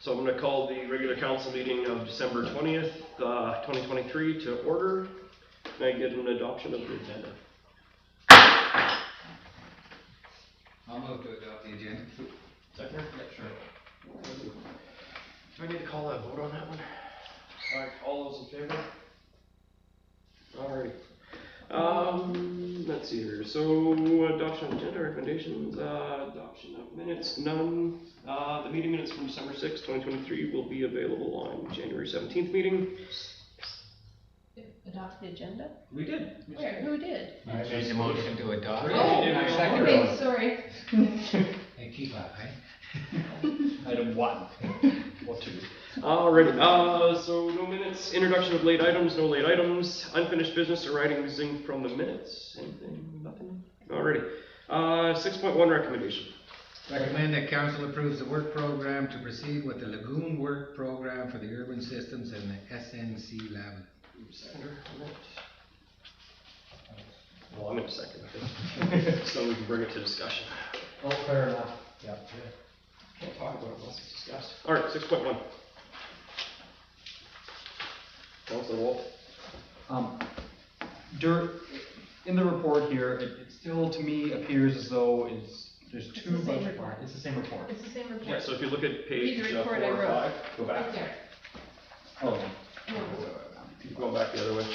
So I'm going to call the regular council meeting of December 20th, 2023 to order. Can I get an adoption of the agenda? I'll move to adopt the agenda. Second? Yeah, sure. Do I need to call a vote on that one? Alright, all those in favor? Alright. Let's see here. So, adoption of agenda recommendations, adoption of minutes, none. The meeting minutes from December 6th, 2023 will be available on January 17th meeting. Adopt the agenda? We did. Where? Who did? I made the motion to adopt. Oh, okay, sorry. Hey, keep up, eh? Item 1 or 2. Alrighty, so no minutes, introduction of late items, no late items, unfinished business arising from the minutes. Anything? Nothing? Alrighty. 6.1 recommendation. Recommend that council approves the work program to proceed with the Lagoon work program for the urban systems and the SNC lab. Seconder on that. Well, I'm in second, I think. So we can bring it to discussion. Oh, fair enough. Yeah. Can't talk about it unless it's discussed. Alright, 6.1. Councilor Wolf. In the report here, it still to me appears as though there's It's two the same budget report. lines. It's the same report. It's the same report. Yeah, so if you look at page Read the 4 report I or wrote. 5, go back. Right there. Oh, Keep going back the other way.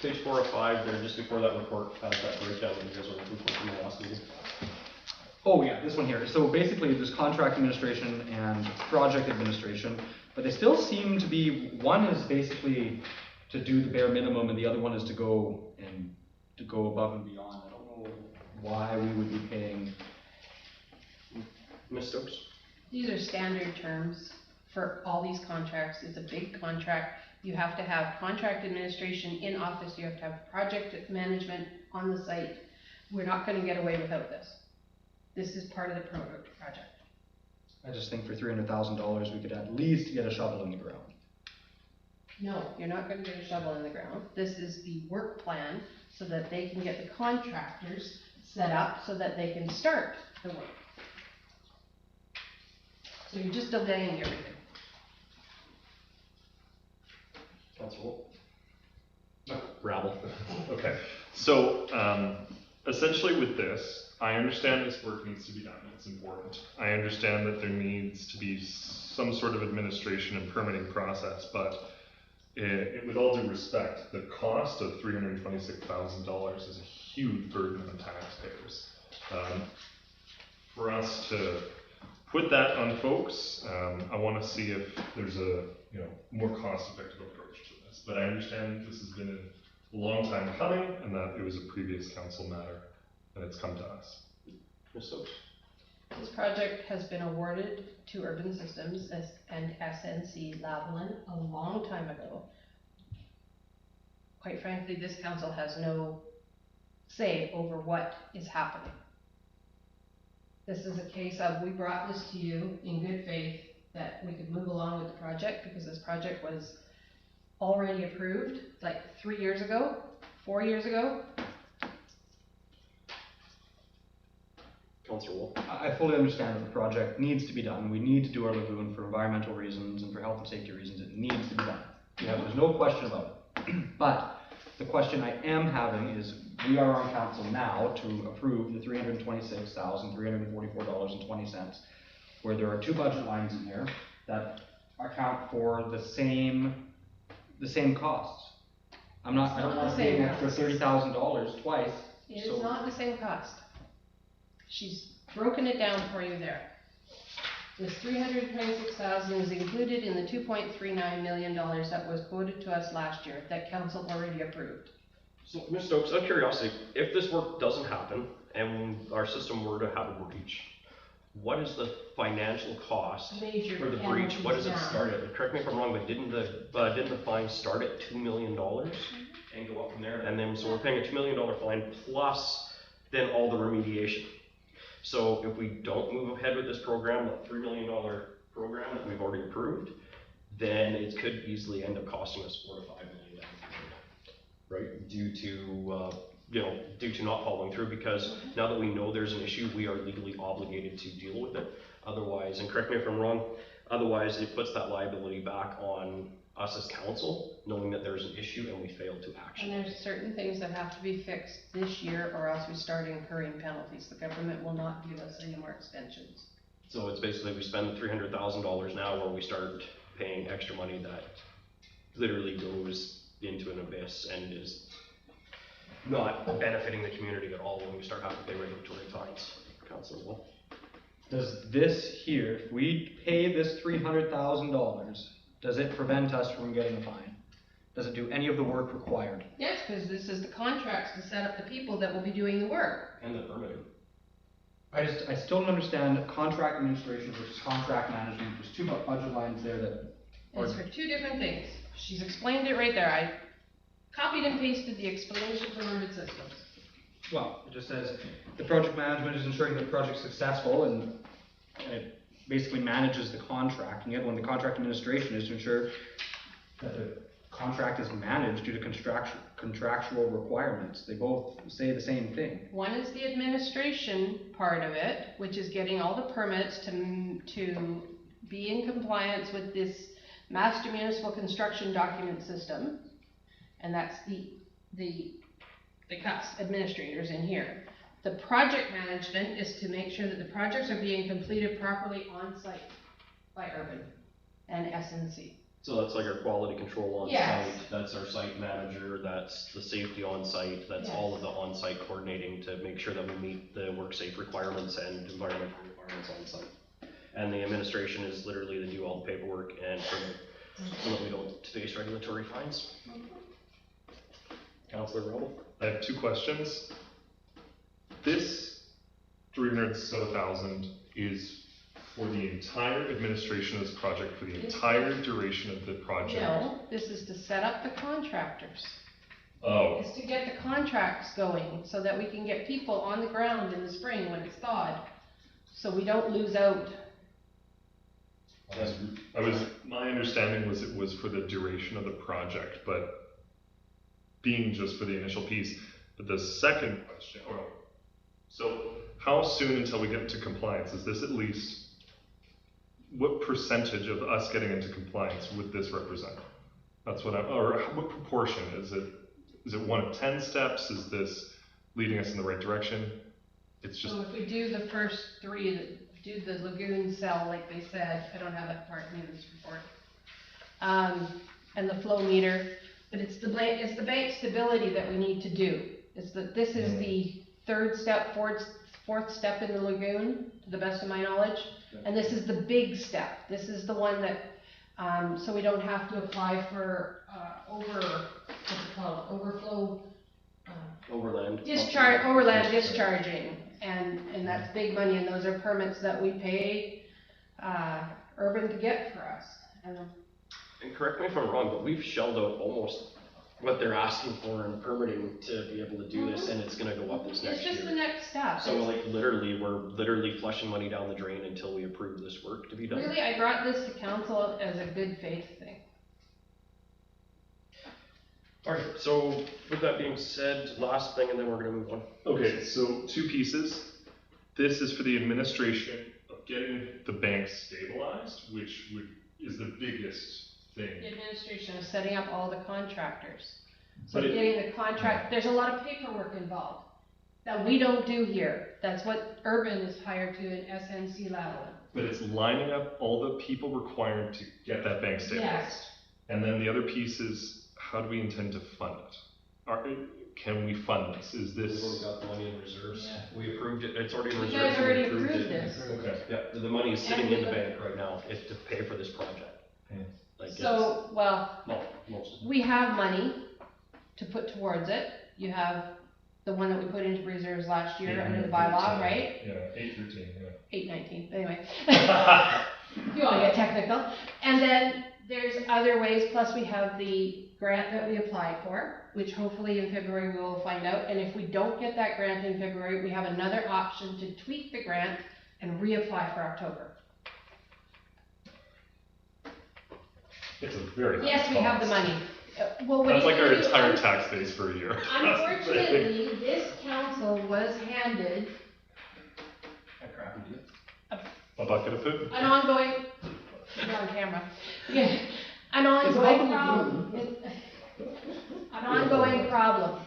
Page 4 or 5 there, just before that report has that breakdown that you guys were looking for from the last meeting. oh yeah, this one here. So basically, there's contract administration and project administration, but they still seem to be. One is basically to do the bare minimum, and the other one is to go above and beyond. I don't know why we would be paying. Ms. Stokes? These are standard terms for all these contracts. It's a big contract. You have to have contract administration in office. You have to have project management on the site. We're not going to get away without this. This is part of the project. I just think for $300,000, we could at least get a shovel in the ground. No, you're not going to get a shovel in the ground. This is the work plan so that they can get the contractors set up so that they can start the work. So you're just delaying everything. Councilor Wolf? Rabble. Okay, so essentially with this, I understand this work needs to be done, it's important. I understand that there needs to be some sort of administration and permitting process, but with all due respect, the cost of $326,000 is a huge burden on taxpayers. For us to put that on folks, I want to see if there's a more cost-effective approach to this. But I understand this has been a long time coming, and that it was a previous council matter, and it's come to us. Ms. Stokes? This project has been awarded to Urban Systems and SNC Lavalin a long time ago. Quite frankly, this council has no say over what is happening. This is a case of, we brought this to you in good faith that we could move along with the project because this project was already approved like 3 years ago, 4 years ago. Councilor Wolf? I fully understand that the project needs to be done. We need to do our lagoon for environmental reasons and for health and safety reasons. It needs to be done. There's no question about it. But the question I am having is, we are on council now to approve the $326,344.20, where there are two budget lines in here that account for the same costs. I don't want to pay an extra $30,000 twice. It is not the same cost. She's broken it down for you there. This $326,000 is included in the $2.39 million that was quoted to us last year that council already approved. So, Ms. Stokes, out of curiosity, if this work doesn't happen and our system were to have a breach, what is the financial cost Major for the breach? What does it penalties start at? Correct me if I'm wrong, but didn't the fine start at $2 million and go up from there? And then so we're paying a $2 million fine plus then all the remediation. So if we don't move ahead with this program, that $3 million program that we've already approved, then it could easily end up costing us $4 to $5 million, right? Due to not following through, because now that we know there's an issue, we are legally obligated to deal with it. Otherwise, and correct me if I'm wrong, Otherwise, it puts that liability back on us as council, knowing that there's an issue and we failed to action. And there's certain things that have to be fixed this year, or else we start incurring penalties. The government will not give us any more extensions. So it's basically, we spend $300,000 now where we start paying extra money that literally goes into an abyss and is not benefiting the community at all when we start having to pay regulatory fines. Councilor Wolf? Does this here, if we pay this $300,000, does it prevent us from getting a fine? Does it do any of the work required? Yes, because this is the contracts to set up the people that will be doing the work. And the permitting. I still don't understand contract administration versus contract management. There's two budget lines there that It's for two different things. She's explained it right there. I copied and pasted the explanation from Urban Systems. well, it just says the project management is ensuring that the project's successful and it basically manages the contract. And the other one, the contract administration, is to ensure that the contract is managed due to contractual requirements. They both say the same thing. One is the administration part of it, which is getting all the permits to be in compliance with this master municipal construction document system. And that's the CUS administrators in here. The project management is to make sure that the projects are being completed properly on site by Urban and SNC. So that's like our quality control on Yes. site, that's our site manager, that's the safety on site, that's all of the on-site coordinating to make sure that we meet the work safe requirements and environmental requirements on site. And the administration is literally to do all the paperwork and so that we don't face regulatory fines. Councilor Rebel? I have two questions. This 300,000 is for the entire administration of this project, for the entire duration of the project? No, this is to set up the contractors. Oh, It's to get the contracts going so that we can get people on the ground in the spring when it's thawed, so we don't lose out. my understanding was it was for the duration of the project, but being just for the initial piece. But the second question, so how soon until we get into compliance? Is this at least, what percentage of us getting into compliance would this represent? That's what or what proportion? Is it 1 of 10 steps? Is this leading us in the right direction? It's just, So if we do the first three, do the lagoon cell like they said, I don't have that part in this report. And the flow meter, but it's the bank stability that we need to do. This is the third step, fourth step in the lagoon, to the best of my knowledge. And this is the big step. This is the one that, so we don't have to apply for, overflow, Overland. overland discharging. And that's big money, and those are permits that we pay, Urban to get for us. And correct me if I'm wrong, but we've shelled out almost what they're asking for in permitting to be able to do this, and it's gonna go up this next It's year. just the next step. So like we're literally flushing money down the drain until we approve this work to be done. Really, I brought this to council as a good faith thing. Alright, so with that being said, last thing and then we're gonna move on. okay, so two pieces. This is for the administration of getting the bank stabilized, which is the biggest thing. The administration of setting up all the contractors. So But it- getting the contract, there's a lot of paperwork involved that we don't do here. That's what Urban is hired to in SNC Lavalin. But it's lining up all the people required to get that bank stabilized. Yes. And then the other piece is, how do we intend to fund it? Can we fund this? Is We've already this? got the money in reserves. We approved it, it's already in You reserves. guys and we already approved approved it. this. Okay. Yeah, the money is sitting in the bank right now, it's to pay for this project. Like So, well, most. we have money to put towards it. You have the one that we put into reserves last year under the bylaw, right? Yeah, 813, yeah. 819, anyway. You wanna get technical. And then there's other ways, plus we have the grant that we applied for, which hopefully in February we will find out. And if we don't get that grant in February, we have another option to tweak the grant and reapply for October. It's a very high Yes, we have the cost. money. Well, what That's do like you our do? entire tax base for a year. Unfortunately, this council was handed A bucket of food. an ongoing You're on camera. Yeah, an ongoing problem. An ongoing problem,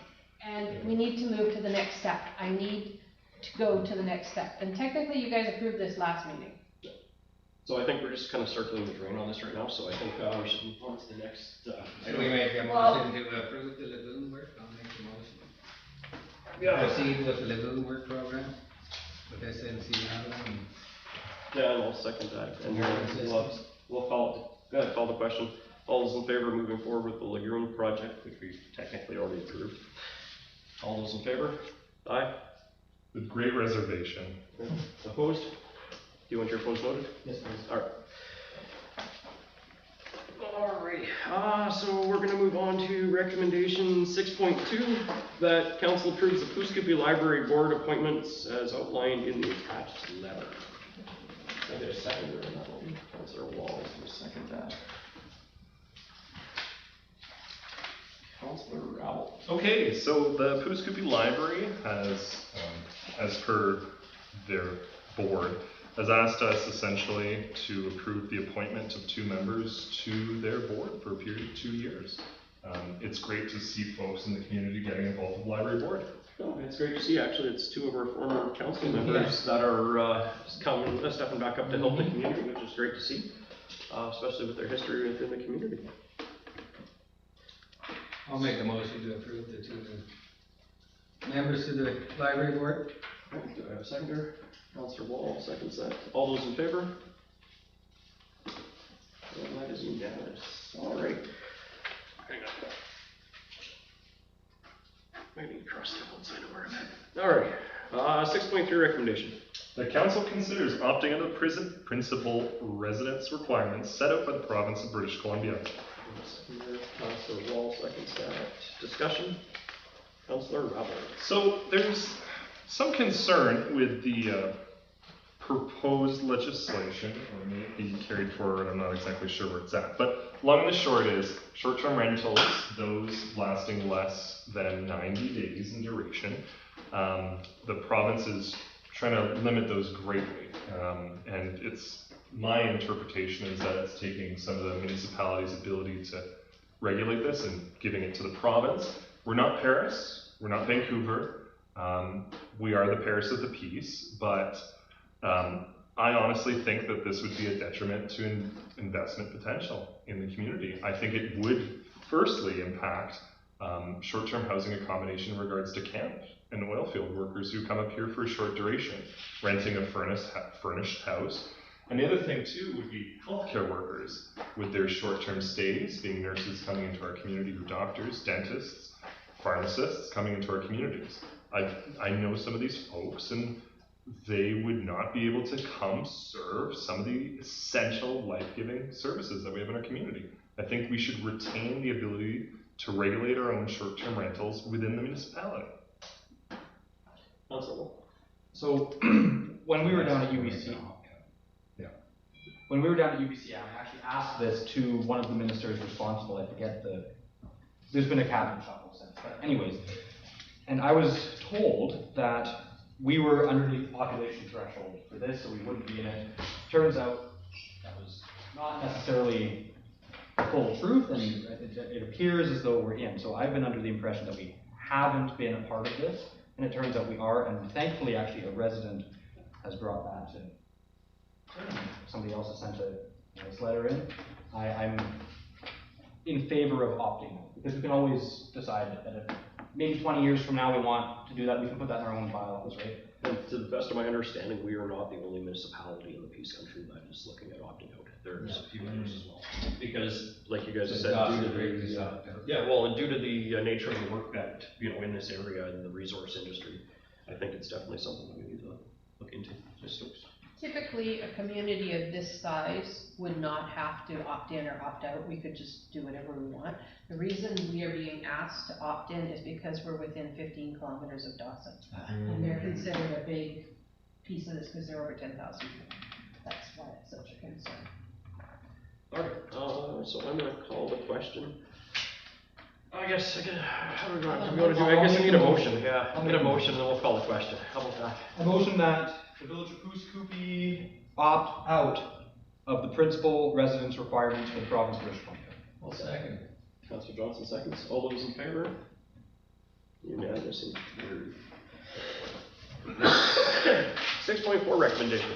and we need to move to the next step. I need to go to the next step, and technically you guys approved this last meeting. So I think we're just kind of circling the drain on this right now, so I think we should move on to the next, Should we make a Well- motion to approve the lagoon work? I'll make the motion. Yeah. Proceed with the lagoon work program with SNC Lavalin. Yeah, and I'll second that, and Yeah. we'll call the question. All those in favor of moving forward with the lagoon project, which we technically already approved? All those in favor? Aye. With great reservation. Opposed? Do you want your opposed noted? Yes, please. Alright. Alright, so we're gonna move on to recommendation 6.2, that council approves the Pooskapee Library Board appointments as outlined in the attached letter. I get a seconder on that one. Councilor Walls, will second that. Councilor Rabble. Okay, so the Pooskapee Library has, as per their board, has asked us essentially to approve the appointment of 2 members to their board for a period of 2 years. It's great to see folks in the community getting involved with the library board. No, it's great to see, actually, it's 2 of our former council members that are stepping back up to help the community, which is great to see, especially with their history within the community. I'll make the motion to approve the 2 new members to the library board. Right, do I have a seconder? Councilor Wall, seconds that. All those in favor? Well, that is unanimous. All right. Hang on. I need to cross that one so I know where I'm at. All right. 6.3 recommendation. The council considers opting out of principal residence requirements set out by the province of British Columbia. Seconder, Councilor Wall, seconds that. Discussion. Councilor Rabble. So there's some concern with the proposed legislation, or may it be carried forward, I'm not exactly sure where it's at. But long and the short is, short-term rentals, those lasting less than 90 days in duration, the province is trying to limit those greatly. And it's my interpretation is that it's taking some of the municipalities' ability to regulate this and giving it to the province. We're not Paris, we're not Vancouver. We are the Paris of the peace, but I honestly think that this would be a detriment to investment potential in the community. I think it would firstly impact short-term housing accommodation in regards to camp and oil field workers who come up here for a short duration, renting a furnished house. And the other thing too would be healthcare workers with their short-term stays, being nurses coming into our community, or doctors, dentists, pharmacists coming into our communities. I know some of these folks, and they would not be able to come serve some of the essential life-giving services that we have in our community. I think we should retain the ability to regulate our own short-term rentals within the municipality. Councilor Wall. So when we were down at UBC, I actually asked this to one of the ministers responsible. I forget there's been a cabinet shuffle since, but anyways. And I was told that we were underneath the population threshold for this, so we wouldn't be in it. Turns out that was not necessarily the full truth, and it appears as though we're in. So I've been under the impression that we haven't been a part of this, and it turns out we are, and thankfully actually a resident has brought that to somebody else has sent this letter in. I'm in favor of opting out, because we can always decide that if maybe 20 years from now we want to do that, we can put that in our own bylaws, right? And to the best of my understanding, we are not the only municipality in the Peace Country that is looking at opting out. There's a few others as well. Because, like you guys have said, and due to the nature of the work that, in this area and the resource industry, I think it's definitely something that we need to look into. Typically, a community of this size would not have to opt in or opt out. We could just do whatever we want. The reason we are being asked to opt in is because we're within 15 kilometers of Dawson. And they're considered a big piece of this because they're over 10,000 people. That's why it's such a concern. All right, so I'm going to call the question. I guess, how do we want to do? I guess I need a motion. Yeah, I'll get a motion and then we'll call the question. How about that? A motion that the village of Pooskapee opt out of the principal residence requirements for the province of British Columbia. I'll second. Councillor Johnson seconds. All those in favor? Unanimous and carried. 6.4 recommendation.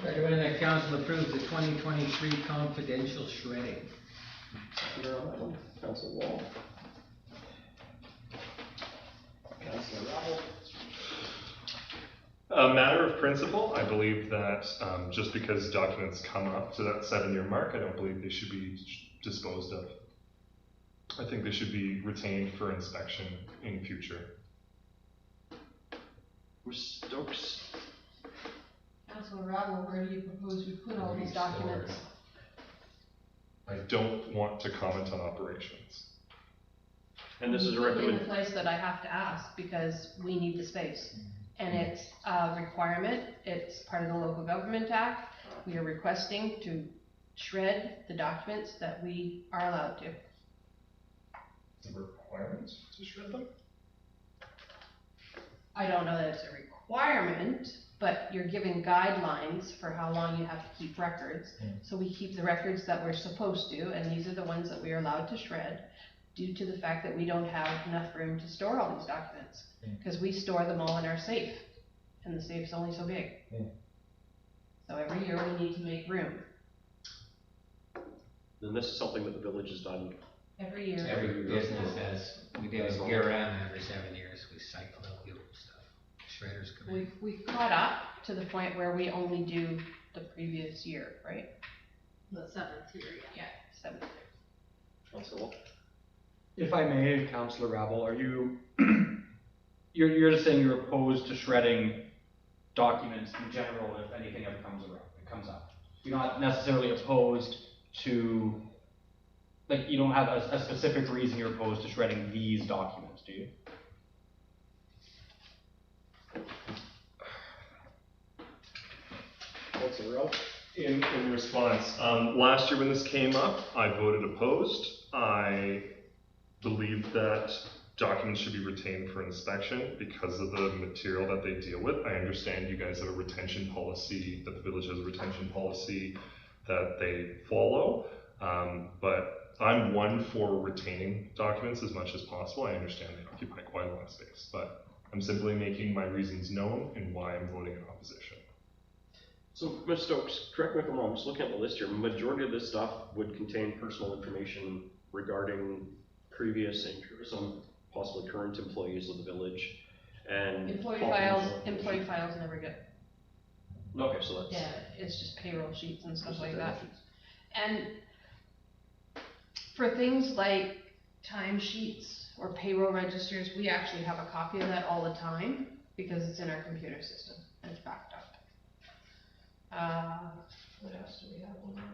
Recommend that council approve the 2023 confidential shredding. Seconder on that one. Councillor Wall. Councillor Rabble. A matter of principle, I believe that just because documents come up to that 7-year mark, I don't believe they should be disposed of. I think they should be retained for inspection in future. Stokes. Councilor Rabble, where do you propose we put all these documents? I don't want to comment on operations. And this is a In the recommend. place that I have to ask, because we need the space. And it's a requirement, it's part of the Local Government Act. We are requesting to shred the documents that we are allowed to. The requirements to shred them? I don't know that it's a requirement, but you're given guidelines for how long you have to keep records. So we keep the records that we're supposed to, and these are the ones that we are allowed to shred due to the fact that we don't have enough room to store all these documents. Because we store them all in our safe, and the safe's only so big. So every year we need to make room. And this is something that the village has done. Every year. Every business has, we do a year round every 7 years, we cycle out the old stuff. Shredders come in. We've caught up to the point where we only do the previous year, right? The 7th year, yeah. Yeah, 7 years. Councillor Wall. If I may, Councillor Rabble, are you, you're just saying you're opposed to shredding documents in general if anything ever comes up? You're not necessarily opposed to, like, you don't have a specific reason you're opposed to shredding these documents, do you? Councillor Ralph. In response, last year when this came up, I voted opposed. I believe that documents should be retained for inspection because of the material that they deal with. I understand you guys have a retention policy, that the village has a retention policy that they follow, but I'm one for retaining documents as much as possible. I understand they occupy quite a lot of space, but I'm simply making my reasons known and why I'm voting in opposition. So, Ms. Stokes, correct me if I'm wrong, just looking at the list here, majority of this stuff would contain personal information regarding previous and some possibly current employees of the village and. Employee files never get, Okay, so that's. yeah, it's just payroll sheets and stuff like that. And for things like timesheets or payroll registers, we actually have a copy of that all the time because it's in our computer system and it's backed up. What else do we have on there?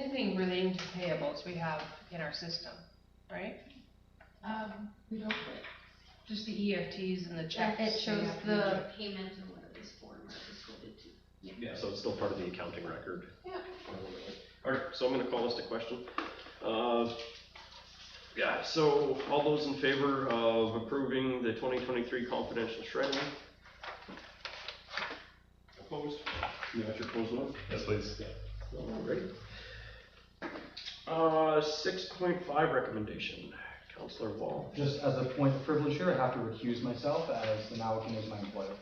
Anything relating to payables we have in our system, right? We don't, Just the EFTs and the checks. it that shows you have to the do. payment and what it is for and what it is coded to. Yeah, so it's still part of the accounting record. Yeah. Alright, so I'm gonna call this to question. Yeah, so all those in favor of approving the 2023 confidential shredding? Opposed? You got your opposed vote? Yes, please. Alright. 6.5 recommendation, Councillor Wall. Just as a point of privilege here, I have to recuse myself as the Nawakin is my employer.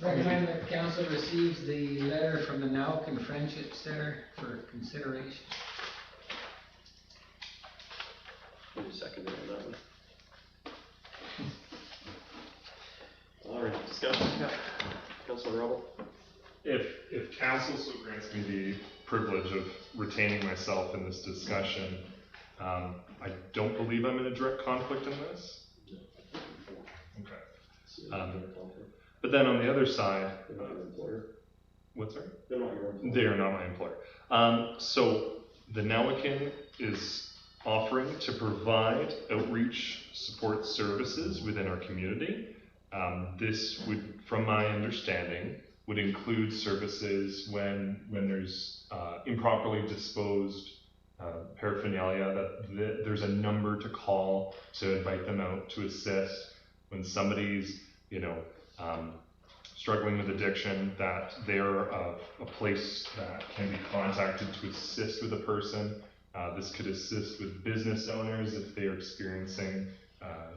Recommend that council receives the letter from the Nowkin Friendship Center for consideration. Need a second on that one. Alright, discussion. Councillor Rebel. If council so grants me the privilege of retaining myself in this discussion, I don't believe I'm in a direct conflict in this. Okay. But then on the other side, They're not your employer. what's that? They're not your employer. They are not my employer. So the Nawakin is offering to provide outreach support services within our community. This would, from my understanding, would include services when there's improperly disposed paraphernalia, that there's a number to call to invite them out to assist when somebody's, struggling with addiction, that they're a place that can be contacted to assist with a person. This could assist with business owners if they're experiencing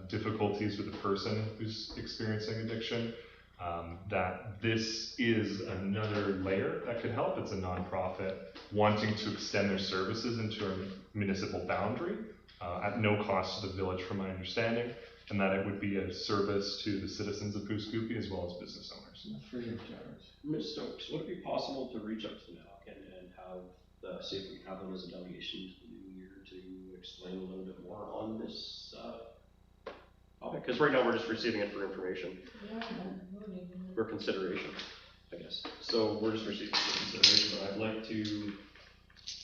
difficulties with a person who's experiencing addiction. That this is another layer that could help. It's a nonprofit wanting to extend their services into a municipal boundary at no cost to the village, from my understanding, and that it would be a service to the citizens of Pooskoopi as well as business owners. Free of charge. Ms. Stokes, would it be possible to reach out to the NALC and have, see if we can have them as a delegation to the new year to explain a little bit more on this, topic? Because right now we're just receiving it for information, for consideration, I guess. So we're just receiving it for consideration, but I'd like to,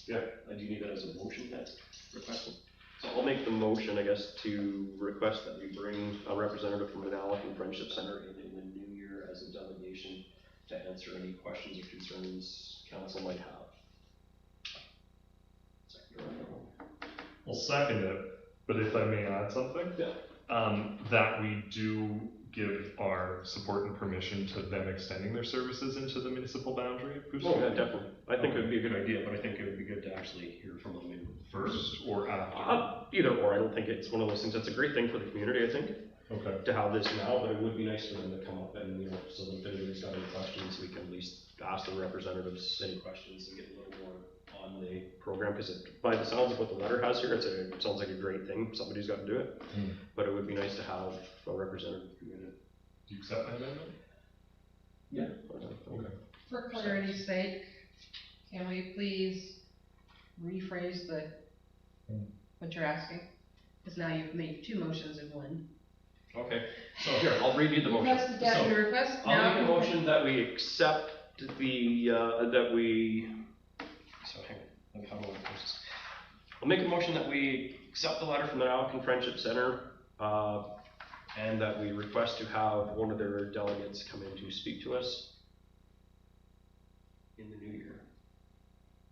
yeah, I do need that as a motion, that request. So I'll make the motion, I guess, to request that we bring a representative from the NALC and Friendship Center in the new year as a delegation to answer any questions or concerns council might have. I'll second it, but if I may add something? Yeah. That we do give our support and permission to them extending their services into the municipal boundary of Pooskoopi. Oh, yeah, definitely. I think it would be a good idea, but I think it would be good to actually hear from them First or after? Either or. I don't think it's one of those things. That's a great thing for the community, I think, Okay. to have this now, but it would be nice for them to come up and, you know, so that if anybody's got any questions, we can at least ask the representatives any questions and get a little more on the program, because by the sounds of what the letter has here, it sounds like a great thing. Somebody's got to do it, but it would be nice to have a representative community. Do you accept my amendment? Yeah. Okay. For clarity's sake, can we please rephrase what you're asking? Because now you've made two motions in one. Okay, so here, I'll read you the motion. Request the deputy request now. I'll make a motion that we accept the, that we, so hang on, how do I put this? I'll make a motion that we accept the letter from the Alcan Friendship Center, and that we request to have one of their delegates come in to speak to us in the new year.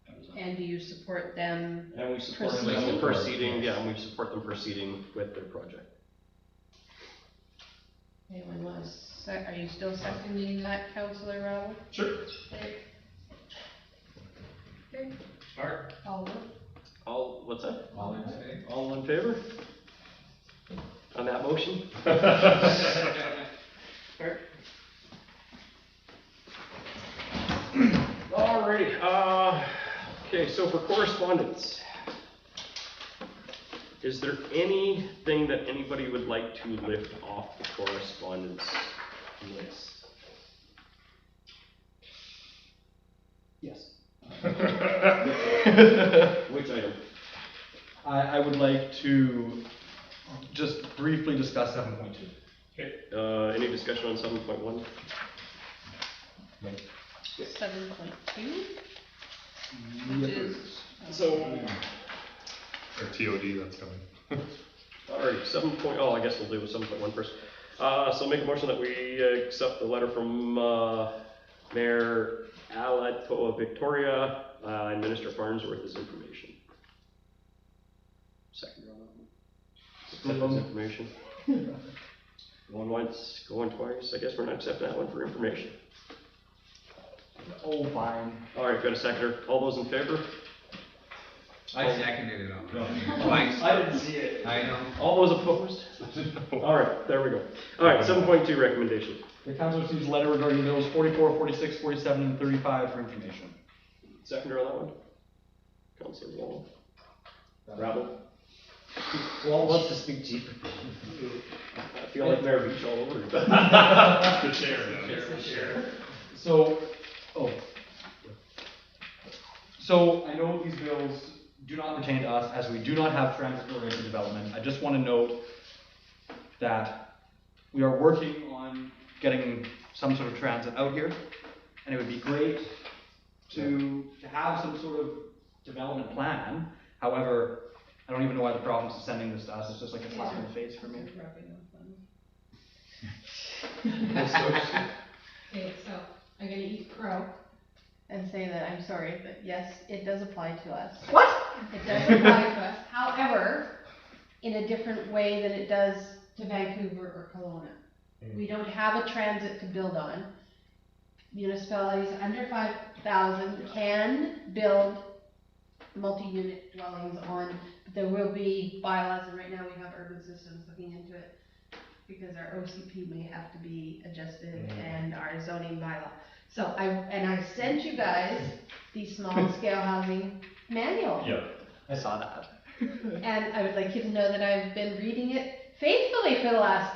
How does that- And do you support them? And we support them Proceeding. proceeding, yeah, and we support them proceeding with their project. Anyone want to, are you still seconding that, Councillor Rowell? Sure. Okay, Alright. all What's that? All in favor? All in favor? On that motion? Alrighty, okay, so for correspondence, is there anything that anybody would like to lift off the correspondence list? Yes. Which item? I would like to just briefly discuss 7.2. Okay, any discussion on 7.1? 7.2, which is. So, Or TOD, that's coming. alright, I guess we'll do with 7.1 first. So make a motion that we accept the letter from Mayor Alatoa Victoria and Minister Farnsworth as information. Second on that one. Accept as information. Going once, going twice. I guess we're not accepting that one for information. Oh, fine. Alright, got a seconder. All those in favor? I seconded it all. Twice. I didn't see it. I know. All those opposed? Alright, there we go. Alright, 7.2 recommendation. The council receives a letter regarding bills 44, 46, 47, and 35 for information. Seconder on that one? Councilor Wall. Rabble. Wall wants to speak cheap. I feel like Mayor Beach all over. The chair. So I know these bills do not pertain to us, as we do not have transit-oriented development. I just want to note that we are working on getting some sort of transit out here, and it would be great to have some sort of development plan. However, I don't even know why the province is sending this to us. It's just like a slap in the face for me. Okay, so I'm gonna eat crow and say that I'm sorry, but yes, it does apply to us. What? It does apply to us, however, in a different way than it does to Vancouver or Kelowna. We don't have a transit to build on. Municipalities under 5,000 can build multi-unit dwellings on, but there will be bylaws, and right now we have urban systems looking into it, because our OCP may have to be adjusted and our zoning bylaw. So I sent you guys the small scale housing manual. Yeah. I saw that. And I would like you to know that I've been reading it faithfully for the last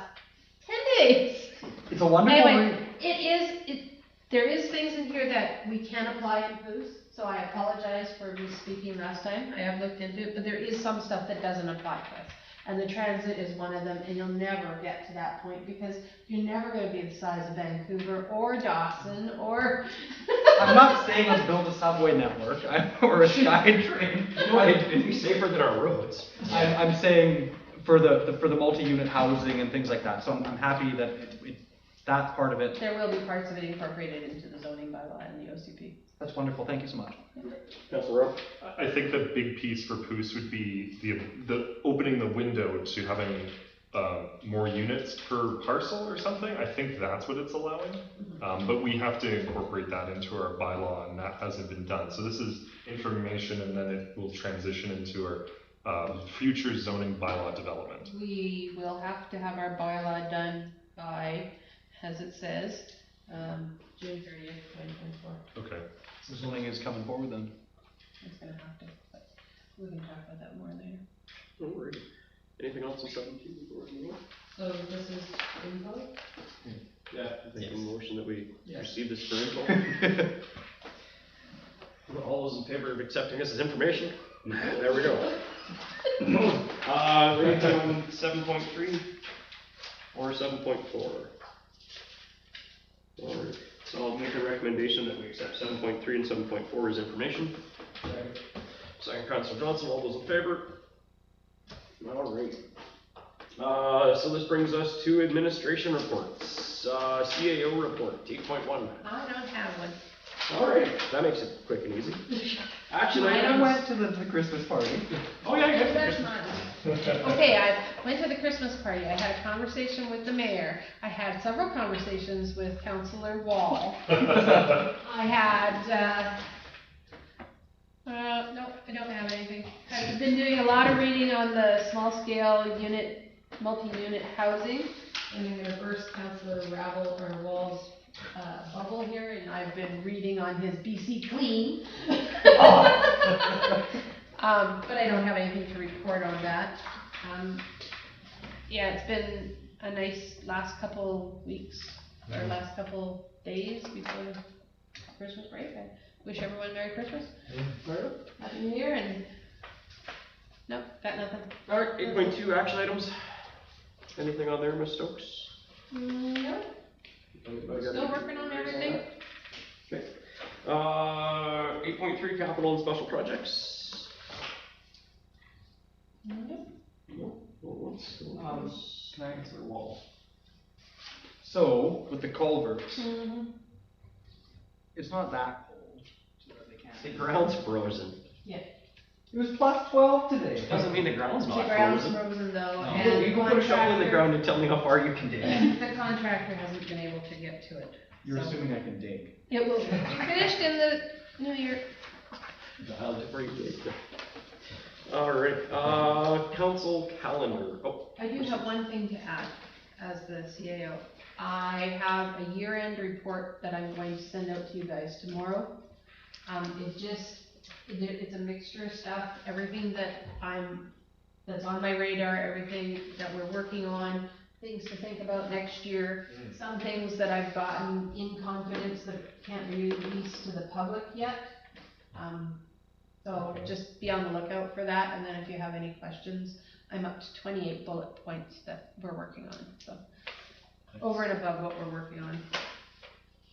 10 days. It's a wonderful Anyway, read. there is things in here that we can apply in POOS, so I apologize for misspeaking last time. I have looked into it, but there is some stuff that doesn't apply to us. And the transit is one of them, and you'll never get to that point because you're never gonna be the size of Vancouver or Dawson or. I'm not saying let's build a subway network or a SkyTrain. You know what, it'd be safer than our roads. I'm saying for the multi-unit housing and things like that. So I'm happy that that part of it. There will be parts of it incorporated into the zoning bylaw and the OCP. That's wonderful. Thank you so much. Councilor Rowe? I think the big piece for Poos would be the opening the window to having more units per parcel or something. I think that's what it's allowing. But we have to incorporate that into our bylaw, and that hasn't been done. So this is information, and then it will transition into our future zoning bylaw development. We will have to have our bylaw done by, as it says, June 30th, 2024. Okay. So zoning is coming forward then. It's gonna have to, but we can talk about that more later. Alrighty. Anything else on 17 before we move on? So this is info? Yeah. I think a motion that we Yes. receive this for info. All those in favor of accepting this as information? There we go. Anything on 7.3 or 7.4? Alright, so I'll make a recommendation that we accept 7.3 and 7.4 as information. Second, Councilor Johnson, all those in favor? Alright. So this brings us to administration reports. CAO report, 8.1. I don't have one. Alright, that makes it quick and easy. Action I don't items. to the Christmas party. Oh yeah, yeah. That's not. Okay, I went to the Christmas party. I had a conversation with the mayor. I had several conversations with Councilor Wall. I had, nope, I don't have anything. I've been doing a lot of reading on the small scale unit, multi-unit housing. And I'm gonna burst Councilor Wall's bubble here, and I've been reading on his BC Clean. But I don't have anything to report on that. Yeah, it's been a nice last couple weeks, or last couple days before Christmas break. I wish everyone Merry Christmas, Happy New Year, and nope, got nothing. Alright, 8.2 action items. Anything on there, Ms. Stokes? No, still working on everything. Okay. 8.3 capital and special projects. Nope. Can I answer Wall? So with the culverts, it's not that cold, so that they can't. The ground's frozen. It was plus 12 today. Doesn't mean the ground's The not ground's frozen. frozen though, No. and You can put a shovel in the ground and tell me how far you can dig. The contractor hasn't been able to get to it. You're So- assuming I can dig. It will be finished in the new year. Dialed it right there. Alright, council calendar. Oh, I do have one thing to add as the CAO. I have a year-end report that I'm going to send out to you guys tomorrow. It's a mixture of stuff, everything that's on my radar, everything that we're working on, things to think about next year, some things that I've gotten in confidence that can't be released to the public yet. So just be on the lookout for that, and then if you have any questions, I'm up to 28 bullet points that we're working on, so over and above what we're working on.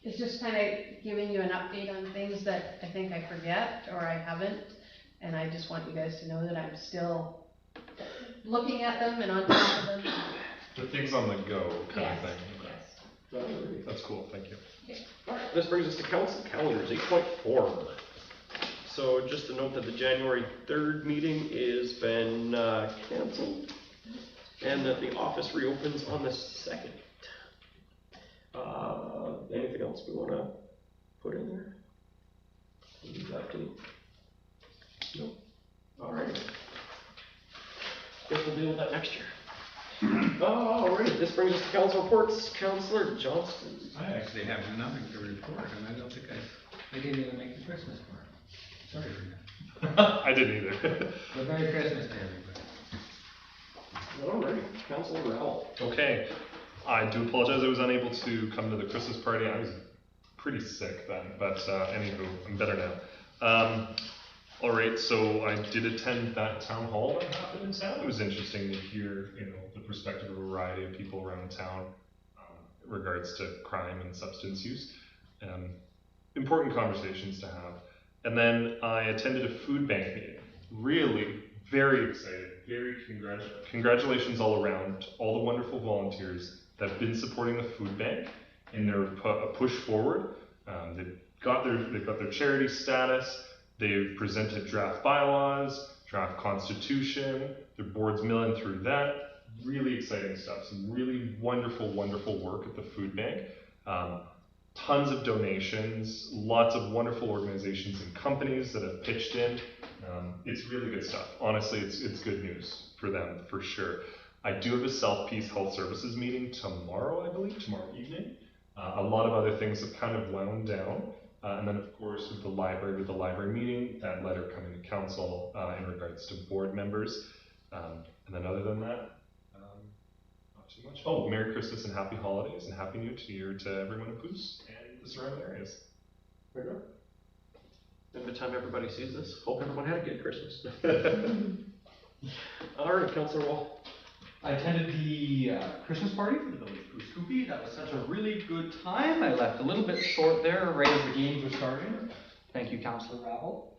It's just kind of giving you an update on things that I think I forget or I haven't, and I just want you guys to know that I'm still looking at them and on top of them. The things on the go kind Yes, of thing. Okay. yes. That's cool, thank you. alright, this brings us to council calendars, 8.4. So just to note that the January 3rd meeting is been cancelled, and that the office reopens on the 2nd. else we wanna put in there? Leave that to you. Nope. Alright. Guess we'll deal with that next year. Alright, this brings us to council reports. Councillor Johnston. I actually have nothing to report, and I don't think I didn't even make the Christmas part. Sorry for that. I didn't either. But Merry Christmas to everybody. Alright, Councillor Rowell. Okay, I do apologize, I was unable to come to the Christmas party, I was pretty sick then, but anywho, I'm better now. Alright, so I did attend that town hall that happened in town. It was interesting to hear, the perspective of a variety of people around town in regards to crime and substance use. Important conversations to have. And then I attended a food bank meeting. Really, very excited. Very congratulations all around to all the wonderful volunteers that have been supporting the food bank in their push forward. They've got their charity status. They've presented draft bylaws, draft constitution. Their board's milling through that. Really exciting stuff. Some really wonderful work at the food bank. Tons of donations, lots of wonderful organizations and companies that have pitched in. It's really good stuff. Honestly, it's good news for them, for sure. I do have a South Peace Health Services meeting tomorrow, I believe, tomorrow evening. A lot of other things have kind of wound down. And then, of course, with the library meeting, that letter coming to council in regards to board members. And then other than that, not too much. Oh, Merry Christmas and Happy Holidays and Happy New Year to everyone in Poos and the surrounding areas. There you go. And by the time everybody sees this, hope everyone had a good Christmas. Alright, Councillor Wall. I attended the Christmas party for the Village Poo Scoopy. That was such a really good time. I left a little bit short there, right as the games were starting. Thank you, Councillor Ravel.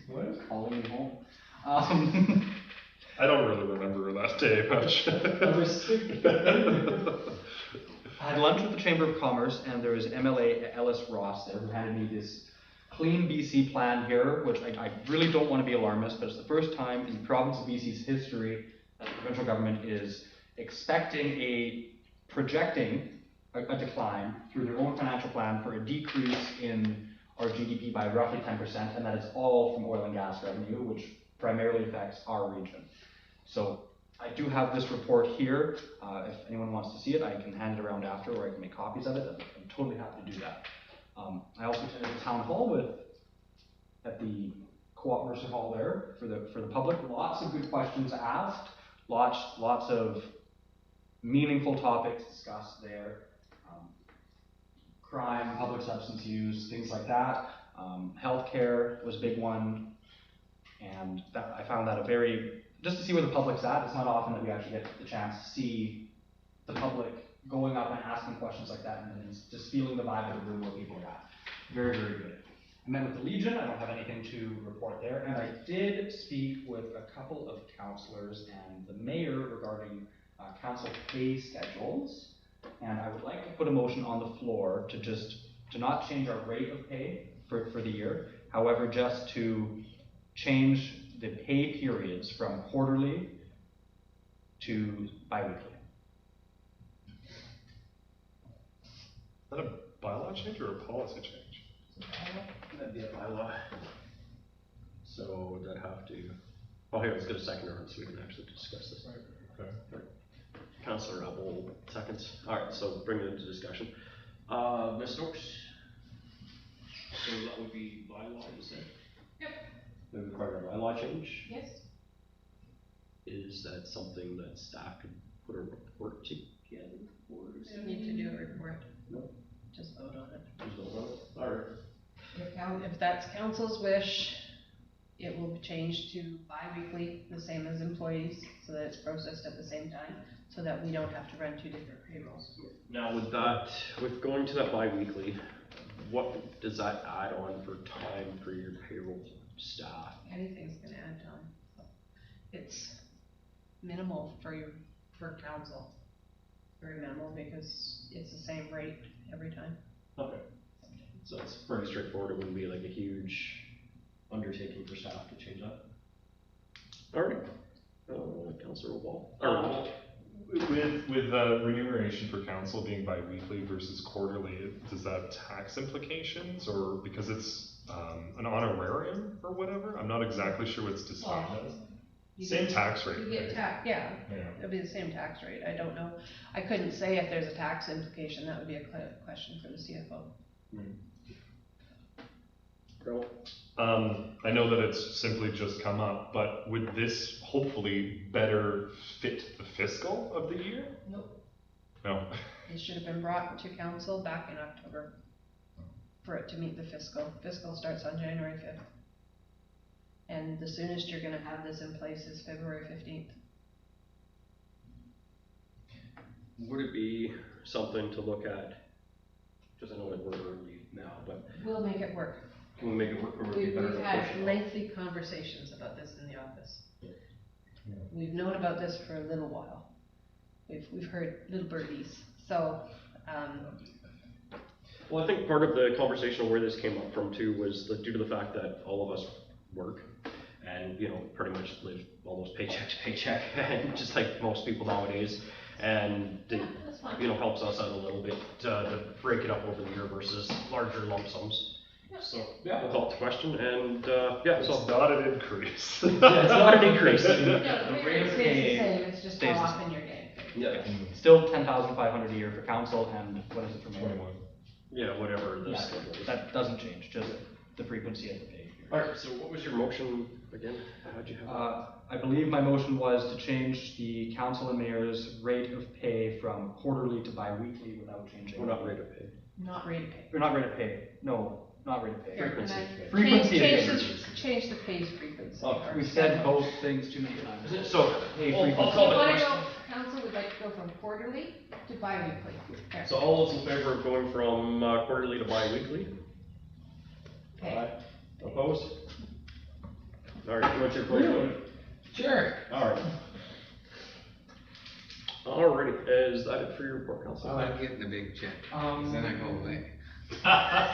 What? Calling me home. I don't really remember that day much. I was sick. I had lunch with the Chamber of Commerce, and there was MLA Ellis Ross there who handed me this Clean BC plan here, which I really don't want to be alarmist, but it's the first time in the province of BC's history that the provincial government is projecting a decline through their own financial plan for a decrease in our GDP by roughly 10%, and that is all from oil and gas revenue, which primarily affects our region. So I do have this report here. If anyone wants to see it, I can hand it around after, or I can make copies of it. I'm totally happy to do that. I also attended the town hall at the Co-op Mercer Hall there for the public. Lots of good questions asked. Lots of meaningful topics discussed there. Crime, public substance use, things like that. Healthcare was a big one, and I found that just to see where the public's at. It's not often that we actually get the chance to see the public going up and asking questions like that, and just feeling the vibe of the room where people are at. Very, very good. I met with the Legion. I don't have anything to report there, and I did speak with a couple of councillors and the mayor regarding council pay schedules, and I would like to put a motion on the floor to not change our rate of pay for the year, however, just to change the pay periods from quarterly to bi-weekly. Is that a bylaw change or a policy change? That'd be a bylaw. So would that have to, oh here, let's get a second round so we can actually discuss this. Okay. Councillor Abel, seconds. Alright, so bring it into discussion. Ms. Stokes? So that would be bylaw, you said? Yep. We require a bylaw change. Yes. Is that something that staff could put a report together for? We don't need to do a report. No. Just vote on it. Just vote on it? Alright. If that's council's wish, it will be changed to bi-weekly, the same as employees, so that it's processed at the same time, so that we don't have to run two different payrolls. Now with going to that bi-weekly, what does that add on for time for your payroll staff? Anything's gonna add time. So it's minimal for council. Very minimal because it's the same rate every time. Okay. So it's pretty straightforward. It wouldn't be like a huge undertaking for staff to change that. Alright. Councillor Wall. With remuneration for council being bi-weekly versus quarterly, does that have tax implications, or because it's an honorarium or whatever? I'm not exactly sure what it's defined as. You Same get- tax rate. You get right? tax, yeah, Yeah. it'll be the same tax rate, I don't know, I couldn't say if there's a tax implication, that would be a question for the CFO. Carol? I know that it's simply just come up, but would this hopefully better fit the fiscal of the year? Nope. No. It should have been brought to council back in October for it to meet the fiscal. Fiscal starts on January 5th. And the soonest you're gonna have this in place is February 15th. Would it be something to look at? Because I know that we're early now, but We'll make it work. can we make it work, or would it be We've better to had push it off? lengthy conversations about this in the office. We've known about this for a little while. We've heard little birdies, so, Well, I think part of the conversation of where this came up from too was due to the fact that all of us work and, you know, pretty much live almost paycheck to paycheck, and just like most people nowadays. And it, That's fine. you know, helps us out a little bit to break it up over the year versus larger lump sums. So, yeah, we'll call it the question, and, yeah, It's so. not an increase. Yeah, it's not an increase. no, The the rate rate of stays pay the same, it's just stays how the often you're getting paid. Yeah, Still 10,500 a year for council, and what is it for mayor? 21. yeah, whatever the Yeah, schedule is. that doesn't change, just the frequency of the pay. Alright, so what was your motion again? How'd you have it? I believe my motion was to change the council and mayor's rate of pay from quarterly to bi-weekly without changing. We're not rate of pay. Not rate of pay. Or not rate of pay, no, not rate of pay. Here, Frequency can I- of pay. Frequency of change pay. Change the pays frequency. Oh, or We've said schedule. both things too many times. So, Pay I'll frequency. call You the wanna question. go, council would like to go from quarterly to bi-weekly. There. So all those in favor of going from quarterly to bi-weekly? Okay. Opposed? Alright, what's your pleasure? Sure. Alright. Alrighty, is that it for your report, Council? Well, I'm getting a big check, 'cause then I go away. Um,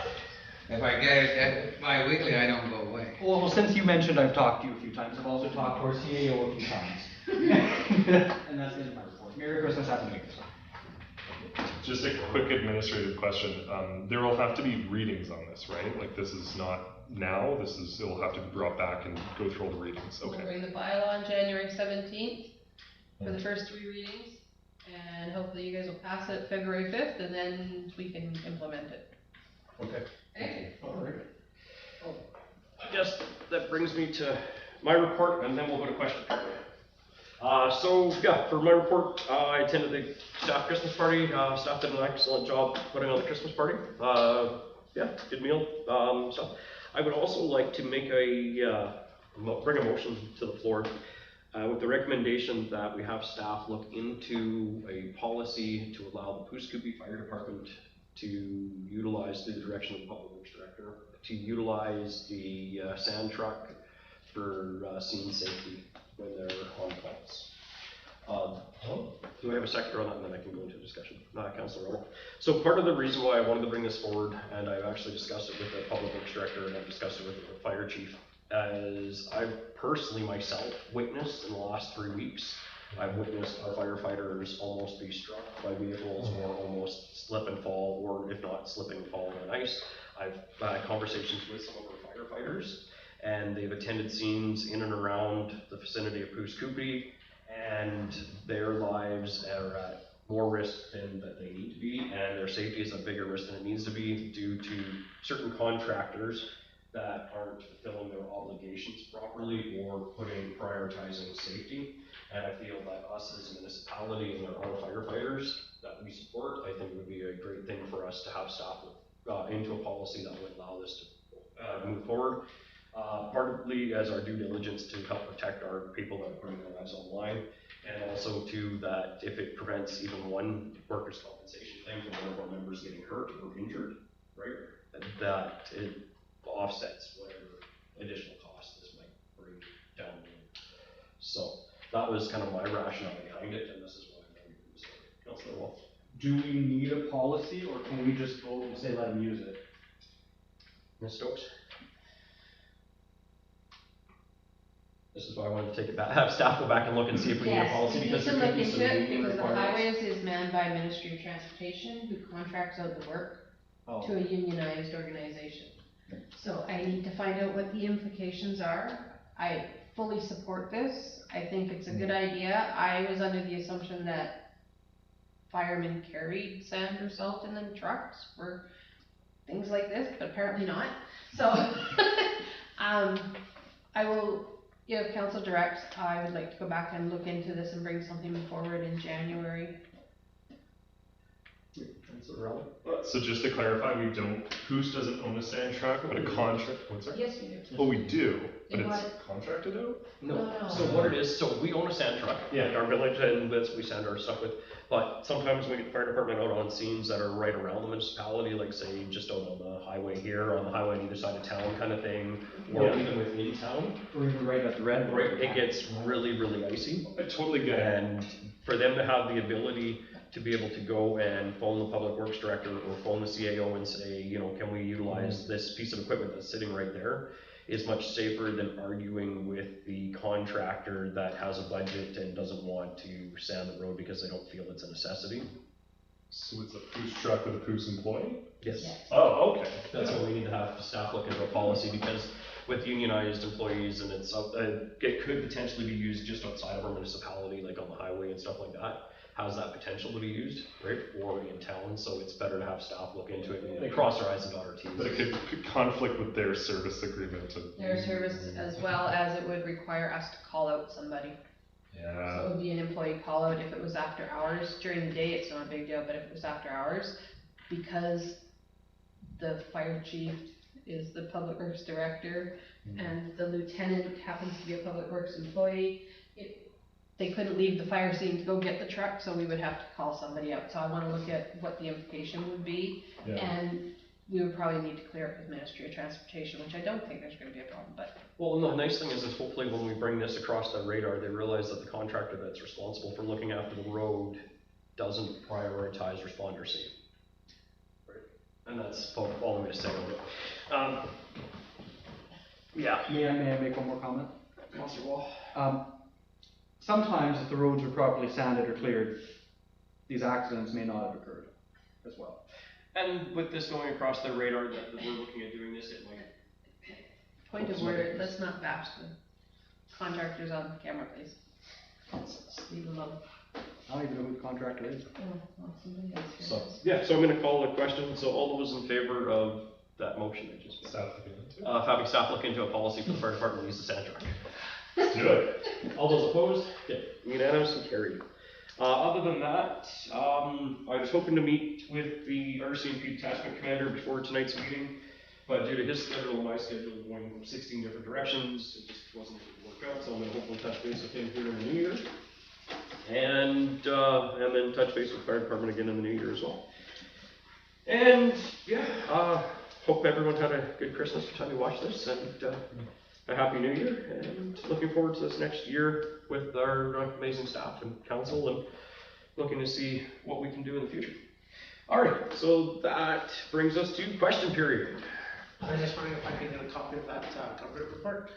If I get it at bi-weekly, I don't go away. Well, since you mentioned I've talked to you a few times, I've also talked to our CAO a few times. And that's the end of my report. Merry Christmas, Happy New Year. Just a quick administrative question. There will have to be readings on this, right? Like this is not now, it'll have to be brought back and go through all the readings, We'll okay. bring the bylaw on January 17th for the first 3 readings, and hopefully you guys will pass it February 5th, and then we can implement it. Okay. Okay? Alright. I guess that brings me to my report, and then we'll go to question period. So, yeah, for my report, I attended the staff Christmas party. Staff did an excellent job putting on the Christmas party. Yeah, good meal, stuff. I would also like to make bring a motion to the floor with the recommendation that we have staff look into a policy to allow the Pooskoopi Fire Department to utilize, through the direction of the Public Works Director, to utilize the sand truck for scene safety when they're on calls. Do I have a second on that, and then I can go into discussion? Councilor Rowe. So part of the reason why I wanted to bring this forward, and I've actually discussed it with the Public Works Director, and I've discussed it with the Fire Chief, is I've personally myself witnessed in the last 3 weeks, I've witnessed our firefighters almost be struck by vehicles or almost slip and fall, or if not slipping and falling on ice. I've had conversations with some of our firefighters, and they've attended scenes in and around the vicinity of Pooskoopi, and their lives are at more risk than that they need to be, and their safety is a bigger risk than it needs to be due to certain contractors that aren't fulfilling their obligations properly or prioritizing safety. And I feel that us as a municipality and our firefighters that we support, I think it would be a great thing for us to have staff look into a policy that would allow this to move forward. Partly as our due diligence to help protect our people that are putting their lives online, and also too that if it prevents even one workers' compensation claim from one of our members getting hurt or injured, right, that it offsets whatever additional cost this might bring down the road. So that was kind of my rationale behind it, and this is why I'm going to do this. Councilor Wolf. Do we need a policy, or can we just vote and say let them use it? Ms. Stokes? This is why I wanted to take it back, have staff go back and look and see if we need a policy, because there could be some Yes, we union need to look into it, because the requirements. highways is manned by Ministry of Transportation, who contracts out the work Oh. to a unionized organization. So I need to find out what the implications are. I fully support this. I think it's a good idea. I was under the assumption that firemen carried sand or salt in them trucks for things like this, but apparently not. So, I will give council direct, I would like to go back and look into this and bring something forward in January. Councilor Rowley? So just to clarify, we don't, Coos doesn't own a sand truck, but a contract, what's that? Yes, we do. Oh, we do, but They it's want it. contracted out? No, No. so what it is, so we own a sand truck Yeah. in our village, and that's, we sand our stuff with, but sometimes we get the fire department out on scenes that are right around the municipality, like say, just out on the highway here, on the highway on either side of town kind of thing, or Yeah. even within town, Or even right at the red. right, it gets really, really icy. I totally get it. And for them to have the ability to be able to go and phone the public works director or phone the CAO and say, you know, can we utilize this piece of equipment that's sitting right there, is much safer than arguing with the contractor that has a budget and doesn't want to sand the road because they don't feel it's a necessity. So it's a Coos truck with a Coos employee? Yes. Oh, okay. That's why we need to have staff look into a policy, because with unionized employees and it's, it could potentially be used just outside of our municipality, like on the highway and stuff like that. Has that potential to be used, right, or in town, so it's better to have staff look into it and cross our i's and dot our t's. But it could conflict with their service agreement to. Their service, as well as it would require us to call out somebody. So Yeah. it would be an employee call out if it was after hours. During the day, it's not a big deal, but if it was after hours, because the fire chief is the public works director and the lieutenant happens to be a public works employee, they couldn't leave the fire scene to go get the truck, so we would have to call somebody out. So I wanna look at what the implication would be, Yeah. and we would probably need to clear it with Ministry of Transportation, which I don't think there's gonna be a problem, but Well, and the nice thing is hopefully when we bring this across their radar, they realize that the contractor that's responsible for looking after the road doesn't prioritize responder safety. Right. And that's all I'm gonna say on it. Yeah. May I make one more comment? Councilor Wall? Sometimes if the roads were properly sanded or cleared, these accidents may not have occurred as well. And with this going across their radar that we're looking at doing this, it might. point of order, let's not bash the contractors on camera, please. Let's leave them alone. I don't even know who the contractor is. Oh, well, somebody else here So, does. yeah, so I'm gonna call the question, so all those in favor of that motion I just made? Staff looking into it. Having staff look into a policy for the fire department to use the sand truck. Let's do it. All those opposed? Okay, unanimous and carried. Other than that, I was hoping to meet with the RCMP detachment commander before tonight's meeting, but due to his schedule and my schedule going 16 different directions, it just wasn't able to work out, so I'm gonna hopefully touch base with him here in the new year. And then touch base with the fire department again in the new year as well. And, yeah, hope everyone had a good Christmas by the time you watch this, and, a happy new year, and looking forward to this next year with our amazing staff and council, and looking to see what we can do in the future. Alright, so that brings us to question period. I was just wondering if I could get a copy of that, cover report?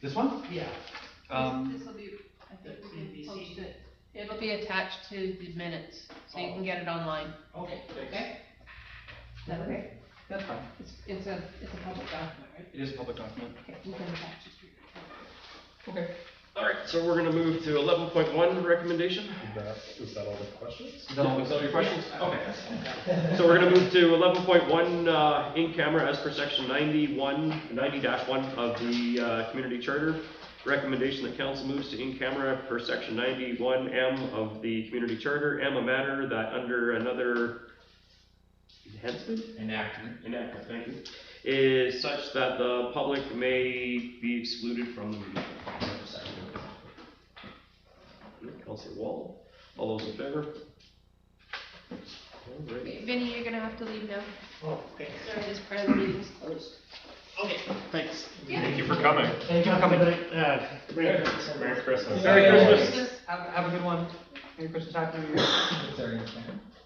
This one? Yeah. This'll be, I think we can post it. It'll be attached to the minutes, so you can get it online, Okay, thanks. okay? Is that okay? That's fine. It's a public document, right? It is a public document. Okay, you can attach it to your. Okay. Alright, so we're gonna move to 11.1 recommendation. Is that all the questions? Is that all Is that all your questions? Okay. So we're gonna move to 11.1, in camera as per section 90-1 of the, community charter. Recommendation that council moves to in camera per section 91M of the community charter. M, a matter that under another enactment, thank you, is such that the public may be excluded from the meeting. Councilor Wall, all those in favor? Alright. Okay, Vinny, you're gonna have to leave now. Oh, okay. Sorry, this part of the meeting's closed. Okay, thanks. Thank you for coming. Thank you for coming. Merry Christmas. Merry Christmas. Have a good one. Merry Christmas, Happy New Year.